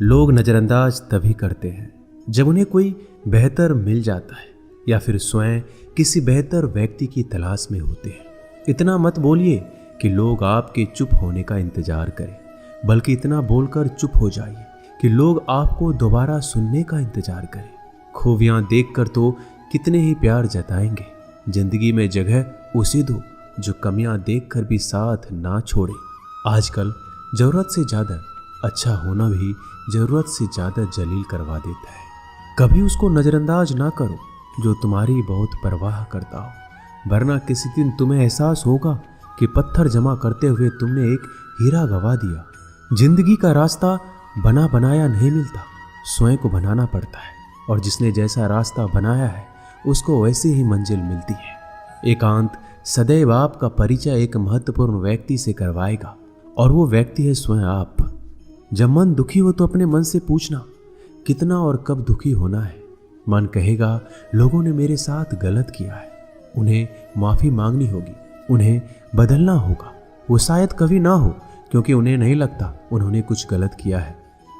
लोग नज़रअंदाज तभी करते हैं जब उन्हें कोई बेहतर मिल जाता है या फिर स्वयं किसी बेहतर व्यक्ति की तलाश में होते हैं। इतना मत बोलिए कि लोग आपके चुप होने का इंतजार करें, बल्कि इतना बोलकर चुप हो जाइए कि लोग आपको दोबारा सुनने का इंतजार करें। खूबियाँ देखकर तो कितने ही प्यार जताएंगे। जिंदगी में जगह उसे दो जो कमियां देखकर भी साथ ना छोड़े। आजकल जरूरत से ज़्यादा अच्छा होना भी जरूरत से ज़्यादा जलील करवा देता है। कभी उसको नज़रअंदाज ना करो जो तुम्हारी बहुत परवाह करता हो, वरना किसी दिन तुम्हें एहसास होगा कि पत्थर जमा करते हुए तुमने एक हीरा गवा दिया। जिंदगी का रास्ता बना बनाया नहीं मिलता, स्वयं को बनाना पड़ता है, और जिसने जैसा रास्ता बनाया है उसको वैसे ही मंजिल मिलती है। एकांत सदैव आपका परिचय एक महत्वपूर्ण व्यक्ति से करवाएगा, और वो व्यक्ति है स्वयं आप। जब मन दुखी हो तो अपने मन से पूछना कितना और कब दुखी होना है। मन कहेगा लोगों ने मेरे साथ गलत किया है, उन्हें माफ़ी मांगनी होगी, उन्हें बदलना होगा। वो शायद कभी ना हो, क्योंकि उन्हें नहीं लगता उन्होंने कुछ गलत किया है।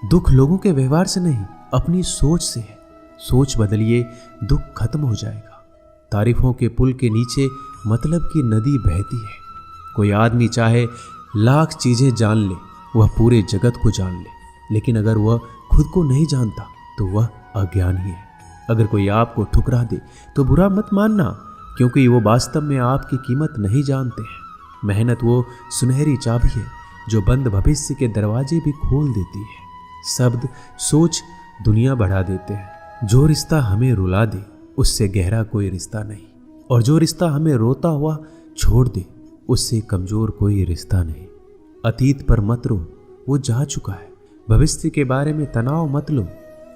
दुख लोगों के व्यवहार से नहीं, अपनी सोच से है। सोच बदलिए, दुख खत्म हो जाएगा। तारीफों के पुल के नीचे मतलब की नदी बहती है। कोई आदमी चाहे लाख चीज़ें जान ले, वह पूरे जगत को जान ले, लेकिन अगर वह खुद को नहीं जानता तो वह अज्ञानी है। अगर कोई आपको ठुकरा दे तो बुरा मत मानना, क्योंकि वो वास्तव में आपकी कीमत नहीं जानते हैं। मेहनत वो सुनहरी चाबी है जो बंद भविष्य के दरवाजे भी खोल देती है। शब्द सोच दुनिया बढ़ा देते हैं। जो रिश्ता हमें रुला दे उससे गहरा कोई रिश्ता नहीं, और जो रिश्ता हमें रोता हुआ छोड़ दे उससे कमजोर कोई रिश्ता नहीं। अतीत पर मत रो, वो जा चुका है। भविष्य के बारे में तनाव मत लो,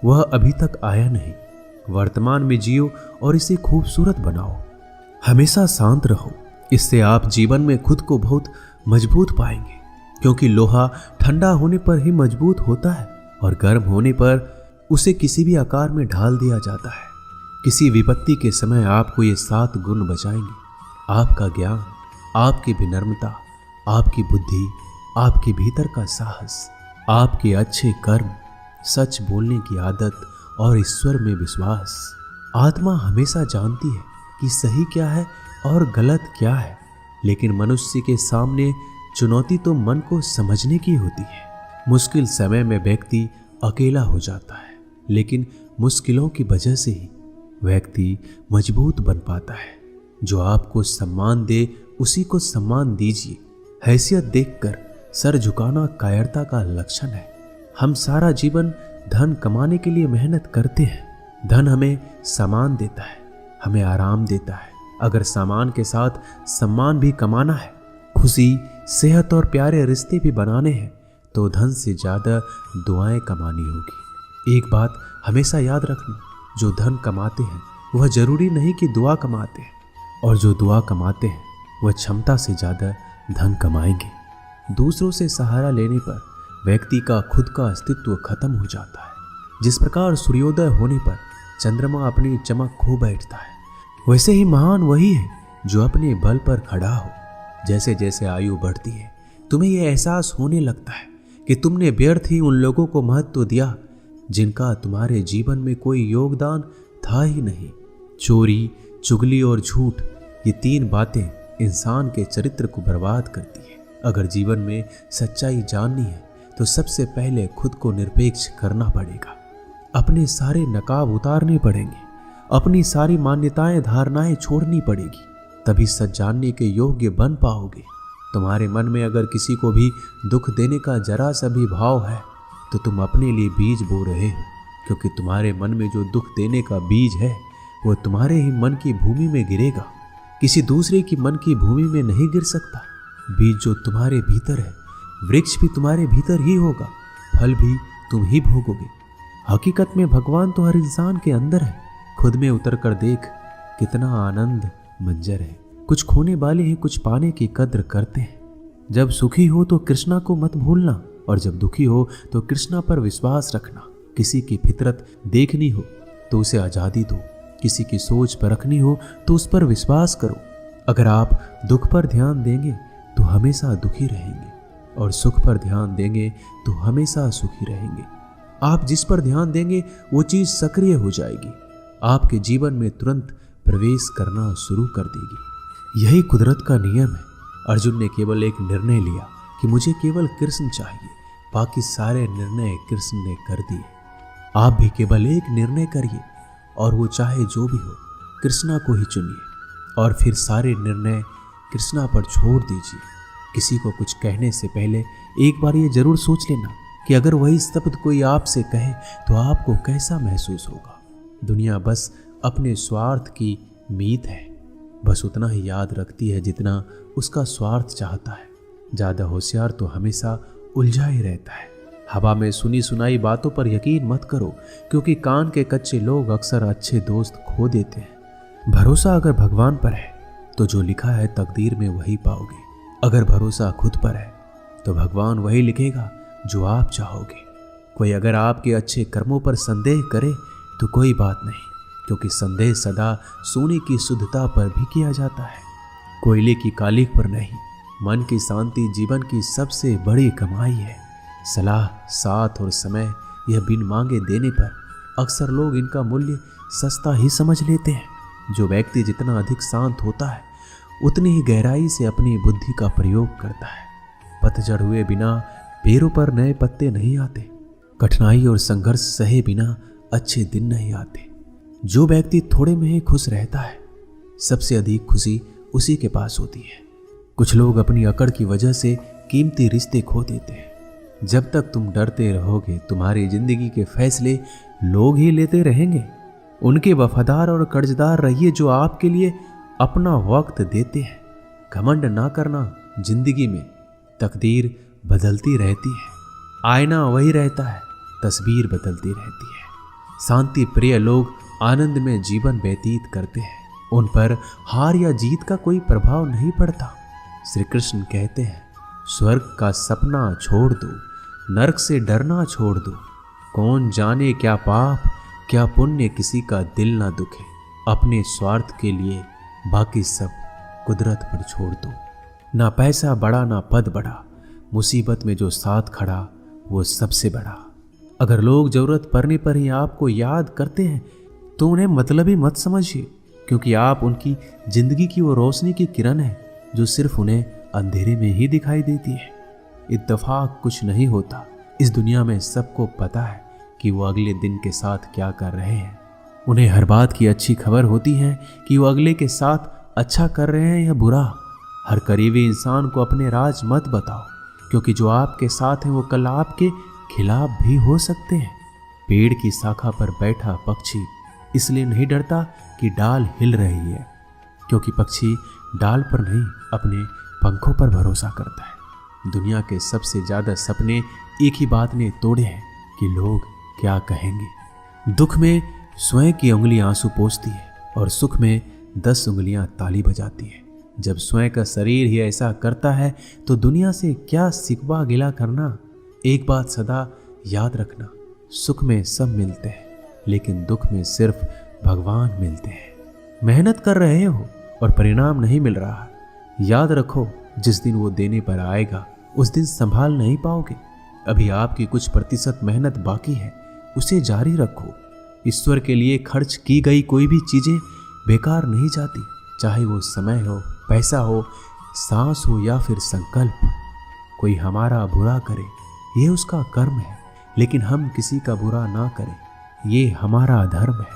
वह अभी तक आया नहीं। वर्तमान में जियो और इसे खूबसूरत बनाओ। हमेशा शांत रहो, इससे आप जीवन में खुद को बहुत मजबूत पाएंगे, क्योंकि लोहा ठंडा होने पर ही मजबूत होता है, और गर्म होने पर उसे किसी भी आकार में ढाल दिया जाता है। किसी विपत्ति के समय आपको ये 7 गुण बचाएंगे: आपका ज्ञान, आपकी विनम्रता, आपकी बुद्धि, आपके भीतर का साहस, आपके अच्छे कर्म, सच बोलने की आदत और ईश्वर में विश्वास। आत्मा हमेशा जानती है कि सही क्या है और गलत क्या है, लेकिन मनुष्य के सामने चुनौती तो मन को समझने की होती है। मुश्किल समय में व्यक्ति अकेला हो जाता है, लेकिन मुश्किलों की वजह से ही व्यक्ति मजबूत बन पाता है। जो आपको सम्मान दे उसी को सम्मान दीजिए। हैसियत देखकर सर झुकाना कायरता का लक्षण है। हम सारा जीवन धन कमाने के लिए मेहनत करते हैं। धन हमें सामान देता है, हमें आराम देता है। अगर सामान के साथ सम्मान भी कमाना है, खुशी, सेहत और प्यारे रिश्ते भी बनाने हैं, तो धन से ज़्यादा दुआएं कमानी होगी। एक बात हमेशा याद रखना, जो धन कमाते हैं वह जरूरी नहीं कि दुआ कमाते हैं, और जो दुआ कमाते हैं वह क्षमता से ज़्यादा धन कमाएंगे। दूसरों से सहारा लेने पर व्यक्ति का खुद का अस्तित्व खत्म हो जाता है। जिस प्रकार सूर्योदय होने पर चंद्रमा अपनी चमक खो बैठता है, वैसे ही महान वही है जो अपने बल पर खड़ा हो। जैसे जैसे आयु बढ़ती है, तुम्हें यह एहसास होने लगता है कि तुमने व्यर्थ ही उन लोगों को महत्व दिया जिनका तुम्हारे जीवन में कोई योगदान था ही नहीं। चोरी, चुगली और झूठ, ये 3 बातें इंसान के चरित्र को बर्बाद करती है। अगर जीवन में सच्चाई जाननी है तो सबसे पहले खुद को निरपेक्ष करना पड़ेगा। अपने सारे नकाब उतारने पड़ेंगे, अपनी सारी मान्यताएं धारणाएं छोड़नी पड़ेगी, तभी सच जानने के योग्य बन पाओगे। तुम्हारे मन में अगर किसी को भी दुख देने का जरा सा भी भाव है तो तुम अपने लिए बीज बो रहे हो, क्योंकि तुम्हारे मन में जो दुख देने का बीज है वो तुम्हारे ही मन की भूमि में गिरेगा, किसी दूसरे की मन की भूमि में नहीं गिर सकता। बीज जो तुम्हारे भीतर है, वृक्ष भी तुम्हारे भीतर ही होगा, फल भी तुम ही भोगोगे। हकीकत में भगवान तो हर इंसान के अंदर है। खुद में उतर कर देख, कितना आनंद मंजर है। कुछ खोने वाले हैं, कुछ पाने की कद्र करते हैं। जब सुखी हो तो कृष्णा को मत भूलना, और जब दुखी हो तो कृष्णा पर विश्वास रखना। किसी की फितरत देखनी हो तो उसे आज़ादी दो, किसी की सोच परखनी हो तो उस पर विश्वास करो। अगर आप दुख पर ध्यान देंगे तो हमेशा दुखी रहेंगे, और सुख पर ध्यान देंगे तो हमेशा सुखी रहेंगे। आप जिस पर ध्यान देंगे वो चीज सक्रिय हो जाएगी, आपके जीवन में तुरंत प्रवेश करना शुरू कर देगी। यही कुदरत का नियम है। अर्जुन ने केवल एक निर्णय लिया कि मुझे केवल कृष्ण चाहिए, बाकी सारे निर्णय कृष्ण ने कर दिए। आप भी केवल एक निर्णय करिए और वो चाहे जो भी हो, कृष्णा को ही चुनिए और फिर सारे निर्णय कृष्णा पर छोड़ दीजिए। किसी को कुछ कहने से पहले एक बार ये जरूर सोच लेना कि अगर वही शब्द कोई आपसे कहे तो आपको कैसा महसूस होगा। दुनिया बस अपने स्वार्थ की मीत है, बस उतना ही याद रखती है जितना उसका स्वार्थ चाहता है। ज़्यादा होशियार तो हमेशा उलझा ही रहता है। हवा में सुनी सुनाई बातों पर यकीन मत करो, क्योंकि कान के कच्चे लोग अक्सर अच्छे दोस्त खो देते हैं। भरोसा अगर भगवान पर है तो जो लिखा है तकदीर में वही पाओगे। अगर भरोसा खुद पर है तो भगवान वही लिखेगा जो आप चाहोगे। कोई अगर आपके अच्छे कर्मों पर संदेह करे तो कोई बात नहीं, क्योंकि संदेह सदा सोने की शुद्धता पर भी किया जाता है, कोयले की कालिख पर नहीं। मन की शांति जीवन की सबसे बड़ी कमाई है। सलाह, साथ और समय यह बिन मांगे देने पर अक्सर लोग इनका मूल्य सस्ता ही समझ लेते हैं। जो व्यक्ति जितना अधिक शांत होता है उतनी ही गहराई से अपनी बुद्धि का प्रयोग करता है। पतझड़ हुए बिना पेड़ों पर नए पत्ते नहीं आते। कठिनाई और संघर्ष सहे बिना अच्छे दिन नहीं आते। जो व्यक्ति थोड़े में ही खुश रहता है, सबसे अधिक खुशी उसी के पास होती है। कुछ लोग अपनी अकड़ की वजह से कीमती रिश्ते खो देते हैं। जब तक तुम डरते रहोगे, तुम्हारी जिंदगी के फैसले लोग ही लेते रहेंगे। उनके वफादार और कर्जदार रहिए जो आपके लिए अपना वक्त देते हैं। घमंड ना करना, जिंदगी में तकदीर बदलती रहती है, आईना वही रहता है, तस्वीर बदलती रहती है। शांति प्रिय लोग आनंद में जीवन व्यतीत करते हैं, उन पर हार या जीत का कोई प्रभाव नहीं पड़ता। श्री कृष्ण कहते हैं, स्वर्ग का सपना छोड़ दो, नरक से डरना छोड़ दो। कौन जाने क्या पाप क्या पुण्य किसी का दिल ना दुखे। अपने स्वार्थ के लिए बाकी सब कुदरत पर छोड़ दो। ना पैसा बड़ा ना पद बड़ा, मुसीबत में जो साथ खड़ा वो सबसे बड़ा। अगर लोग जरूरत पड़ने पर ही आपको याद करते हैं तो उन्हें मतलबी मत समझिए, क्योंकि आप उनकी जिंदगी की वो रोशनी की किरण है जो सिर्फ उन्हें अंधेरे में ही दिखाई देती है। इत्तेफाक कुछ नहीं होता। इस दुनिया में सबको पता है कि वो अगले दिन के साथ क्या कर रहे हैं। उन्हें हर बात की अच्छी खबर होती है कि वो अगले के साथ अच्छा कर रहे हैं या बुरा। हर करीबी इंसान को अपने राज मत बताओ, क्योंकि जो आपके साथ हैं वो कल आपके खिलाफ भी हो सकते हैं। पेड़ की शाखा पर बैठा पक्षी इसलिए नहीं डरता कि डाल हिल रही है, क्योंकि पक्षी डाल पर नहीं अपने पंखों पर भरोसा करता है। दुनिया के सबसे ज्यादा सपने एक ही बात ने तोड़े हैं कि लोग क्या कहेंगे। दुख में स्वयं की उंगली आंसू पोंछती है और सुख में 10 उंगलियां ताली बजाती है। जब स्वयं का शरीर ही ऐसा करता है तो दुनिया से क्या सिकवा गिला करना। एक बात सदा याद रखना, सुख में सब मिलते हैं लेकिन दुख में सिर्फ भगवान मिलते हैं। मेहनत कर रहे हो और परिणाम नहीं मिल रहा, याद रखो जिस दिन वो देने पर आएगा उस दिन संभाल नहीं पाओगे। अभी आपकी कुछ प्रतिशत मेहनत बाकी है, उसे जारी रखो। ईश्वर के लिए खर्च की गई कोई भी चीजें बेकार नहीं जाती, चाहे वो समय हो, पैसा हो, सांस हो या फिर संकल्प। कोई हमारा बुरा करे ये उसका कर्म है, लेकिन हम किसी का बुरा ना करें ये हमारा धर्म है।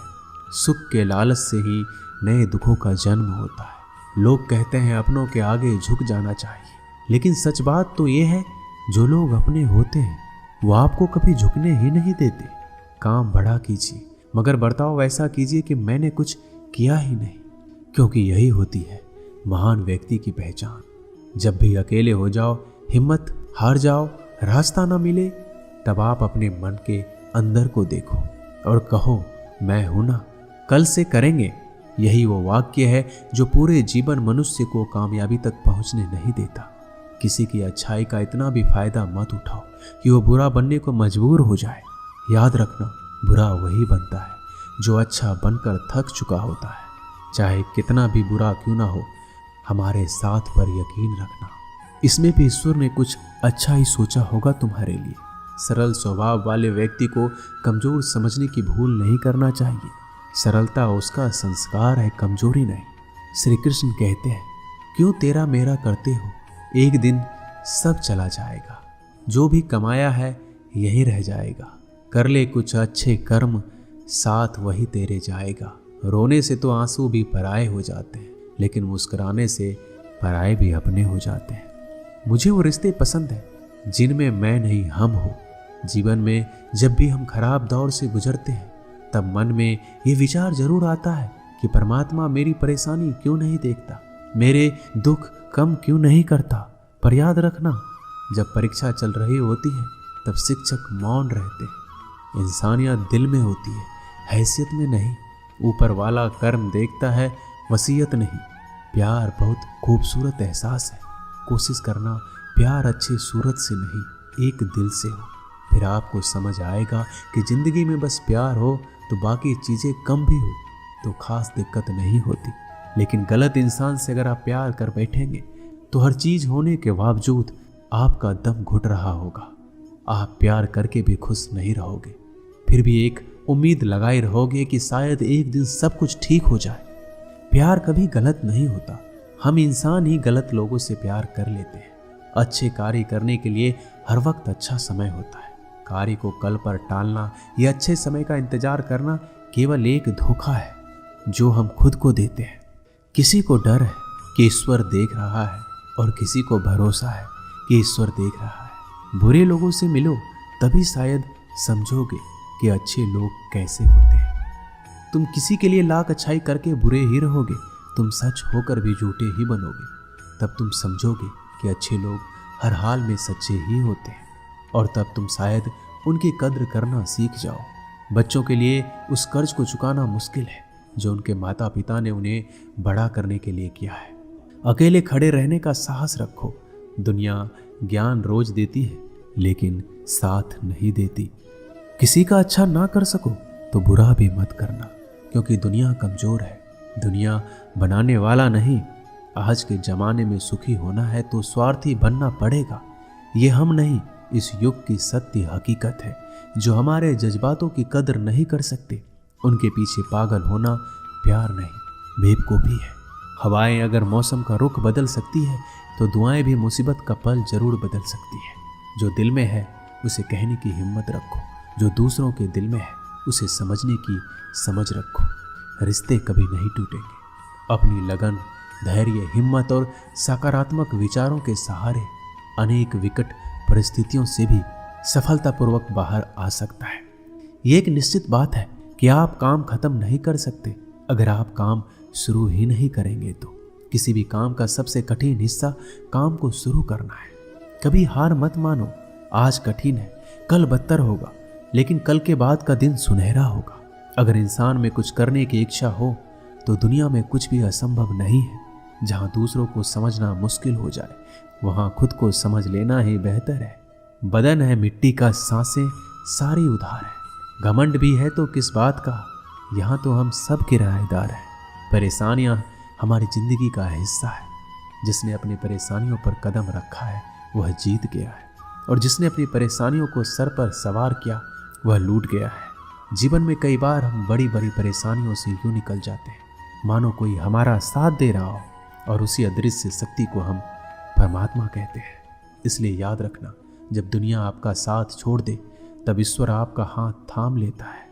सुख के लालच से ही नए दुखों का जन्म होता है। लोग कहते हैं अपनों के आगे झुक जाना चाहिए, लेकिन सच बात तो ये है जो लोग अपने होते हैं वो आपको कभी झुकने ही नहीं देते। काम बड़ा कीजिए मगर बर्ताव वैसा कीजिए कि मैंने कुछ किया ही नहीं, क्योंकि यही होती है महान व्यक्ति की पहचान। जब भी अकेले हो जाओ, हिम्मत हार जाओ, रास्ता ना मिले, तब आप अपने मन के अंदर को देखो और कहो मैं हूं ना, कल से करेंगे। यही वो वाक्य है जो पूरे जीवन मनुष्य को कामयाबी तक पहुंचने नहीं देता। किसी की अच्छाई का इतना भी फायदा मत उठाओ कि वो बुरा बनने को मजबूर हो जाए। याद रखना, बुरा वही बनता है जो अच्छा बनकर थक चुका होता है। चाहे कितना भी बुरा क्यों ना हो, हमारे साथ पर यकीन रखना, इसमें भी ईश्वर ने कुछ अच्छा ही सोचा होगा तुम्हारे लिए। सरल स्वभाव वाले व्यक्ति को कमजोर समझने की भूल नहीं करना चाहिए। सरलता उसका संस्कार है, कमजोरी नहीं। श्री कृष्ण कहते हैं, क्यों तेरा मेरा करते हो, एक दिन सब चला जाएगा। जो भी कमाया है यही रह जाएगा। कर ले कुछ अच्छे कर्म, साथ वही तेरे जाएगा। रोने से तो आंसू भी पराए हो जाते हैं, लेकिन मुस्कुराने से पराए भी अपने हो जाते हैं। मुझे वो रिश्ते पसंद हैं जिनमें मैं नहीं हम हो। जीवन में जब भी हम खराब दौर से गुजरते हैं तब मन में ये विचार जरूर आता है कि परमात्मा मेरी परेशानी क्यों नहीं देखता, मेरे दुख कम क्यों नहीं करता। पर याद रखना, जब परीक्षा चल रही होती है तब शिक्षक मौन रहते हैं। इंसानियत दिल में होती है, हैसियत में नहीं। ऊपर वाला कर्म देखता है, वसीयत नहीं। प्यार बहुत खूबसूरत एहसास है। कोशिश करना प्यार अच्छी सूरत से नहीं, एक दिल से हो। फिर आपको समझ आएगा कि जिंदगी में बस प्यार हो तो बाकी चीज़ें कम भी हो तो खास दिक्कत नहीं होती। लेकिन गलत इंसान से अगर आप प्यार कर बैठेंगे तो हर चीज़ होने के बावजूद आपका दम घुट रहा होगा। आप प्यार करके भी खुश नहीं रहोगे, फिर भी एक उम्मीद लगाए रहोगे कि शायद एक दिन सब कुछ ठीक हो जाए। प्यार कभी गलत नहीं होता, हम इंसान ही गलत लोगों से प्यार कर लेते हैं। अच्छे कार्य करने के लिए हर वक्त अच्छा समय होता है। कार्य को कल पर टालना या अच्छे समय का इंतजार करना केवल एक धोखा है जो हम खुद को देते हैं। किसी को डर है कि ईश्वर देख रहा है और किसी को भरोसा है कि ईश्वर देख रहा है। बुरे लोगों से मिलो तभी शायद समझोगे कि अच्छे लोग कैसे होते हैं। तुम किसी के लिए लाख अच्छाई करके बुरे ही रहोगे, तुम सच होकर भी झूठे ही बनोगे। तब तुम समझोगे कि अच्छे लोग हर हाल में सच्चे ही होते हैं, और तब तुम शायद उनकी कद्र करना सीख जाओ। बच्चों के लिए उस कर्ज को चुकाना मुश्किल है जो उनके माता पिता ने उन्हें बड़ा करने के लिए किया है। अकेले खड़े रहने का साहस रखो। दुनिया ज्ञान रोज देती है लेकिन साथ नहीं देती। किसी का अच्छा ना कर सको तो बुरा भी मत करना, क्योंकि दुनिया कमजोर है, दुनिया बनाने वाला नहीं। आज के जमाने में सुखी होना है तो स्वार्थी बनना पड़ेगा। ये हम नहीं, इस युग की सत्य हकीकत है। जो हमारे जज्बातों की कदर नहीं कर सकते उनके पीछे पागल होना प्यार नहीं, बेवकूफ़ी है। हवाएं अगर मौसम का रुख बदल सकती है तो दुआएं भी मुसीबत का पल जरूर बदल सकती है। जो दिल में है उसे कहने की हिम्मत रखो, जो दूसरों के दिल में है उसे समझने की समझ रखो। रिश्ते कभी नहीं टूटेंगे। अपनी लगन, धैर्य, हिम्मत और सकारात्मक विचारों के सहारे अनेक विकट परिस्थितियों से भी सफलतापूर्वक बाहर आ सकता है। ये एक निश्चित बात है कि आप काम खत्म नहीं कर सकते अगर आप काम शुरू ही नहीं करेंगे। तो किसी भी काम का सबसे कठिन हिस्सा काम को शुरू करना है। कभी हार मत मानो। आज कठिन है, कल बदतर होगा, लेकिन कल के बाद का दिन सुनहरा होगा। अगर इंसान में कुछ करने की इच्छा हो तो दुनिया में कुछ भी असंभव नहीं है। जहां दूसरों को समझना मुश्किल हो जाए वहां खुद को समझ लेना ही बेहतर है। बदन है मिट्टी का, सांसें सारी उधार है। घमंड भी है तो किस बात का, यहाँ तो हम सब किराएदार हैं। परेशानियां हमारी जिंदगी का हिस्सा है। जिसने अपनी परेशानियों पर कदम रखा है वह जीत गया है, और जिसने अपनी परेशानियों को सर पर सवार किया वह लूट गया है। जीवन में कई बार हम बड़ी बड़ी परेशानियों से यूं निकल जाते हैं मानो कोई हमारा साथ दे रहा हो, और उसी अदृश्य शक्ति को हम परमात्मा कहते हैं। इसलिए याद रखना, जब दुनिया आपका साथ छोड़ दे तब ईश्वर आपका हाथ थाम लेता है।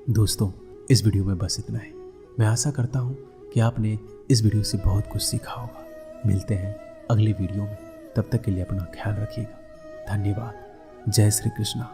दोस्तों, इस वीडियो में बस इतना ही। मैं आशा करता हूँ कि आपने इस वीडियो से बहुत कुछ सीखा होगा। मिलते हैं अगली वीडियो में, तब तक के लिए अपना ख्याल रखिएगा। धन्यवाद। जय श्री कृष्णा।